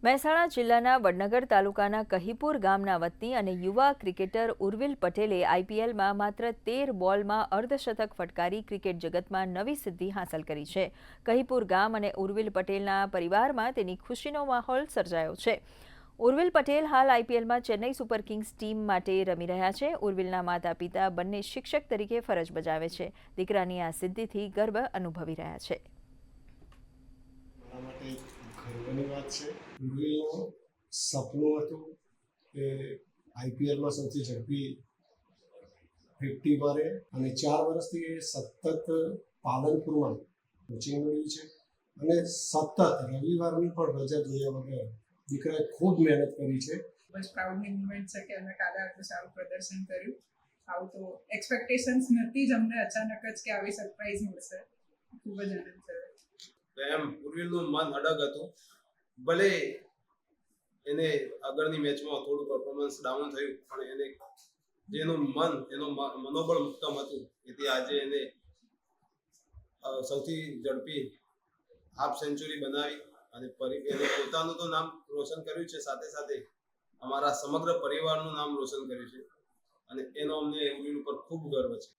મહેસાણા જિલ્લાના વડનગર તાલુકાના કહીપુર ગામના વતની અને યુવા ક્રિકેટર ઉર્વિલ પટેલે આઈપીએલમાં માત્ર 13 બોલમાં અર્ધશતક ફટકારી ક્રિકેટ જગતમાં નવી સિદ્ધિ હાંસલ કરી છે। કહીપુર ગામ અને ઉર્વિલ પટેલના પરિવારમાં તેની ખુશીનો માહોલ સર્જાયો છે। ઉર્વિલ પટેલ હાલ આઈપીએલમાં ચેન્નઈ સુપર કિંગ્સ ટીમ માટે રમી રહ્યા છે। ઉર્વિલના માતા-પિતા બંને શિક્ષક તરીકે ફરજ બજાવે છે। દીકરાની આ સિદ્ધિથી ગર્વ અનુભવી રહ્યા છે। ગર્વની વાત છે। ઉર્વિલનું સપનું હતું કે આઈપીએલમાં સૌથી ઝડપી 50 મારે અને 4 વર્ષથી એ સતત પાલનપુરમાં કોચિંગ મેળવી છે અને સતત રવિવારની પણ રજા જોયા વગર દીકરાએ ખૂબ મહેનત કરી છે। બસ પ્રાઉડની મુમેન્ટ છે કે અમે કાલે આટલું સારું પ્રદર્શન કર્યું। આવું તો એક્સપેક્ટેશન્સ નથી જ અમને અચાનક જ કે આવી સરપ્રાઈઝ મળશે। ખૂબ જ આનંદ થયો। એમ ઉર્વિલનું મન અડગ હતું, ભલે એને આગળની મેચમાં થોડું પરફોર્મન્સ ડાઉન થયું, પણ એને જેનું મન એનું મનોબળ ઉત્તમ હતું એથી આજે એને સૌથી ઝડપી હાફ સેન્ચુરી બનાવી અને એને પોતાનું તો નામ રોશન કર્યું છે, સાથે સાથે અમારા સમગ્ર પરિવારનું નામ રોશન કર્યું છે અને એનો અમને ઉર્વિલ ઉપર ખૂબ ગર્વ છે।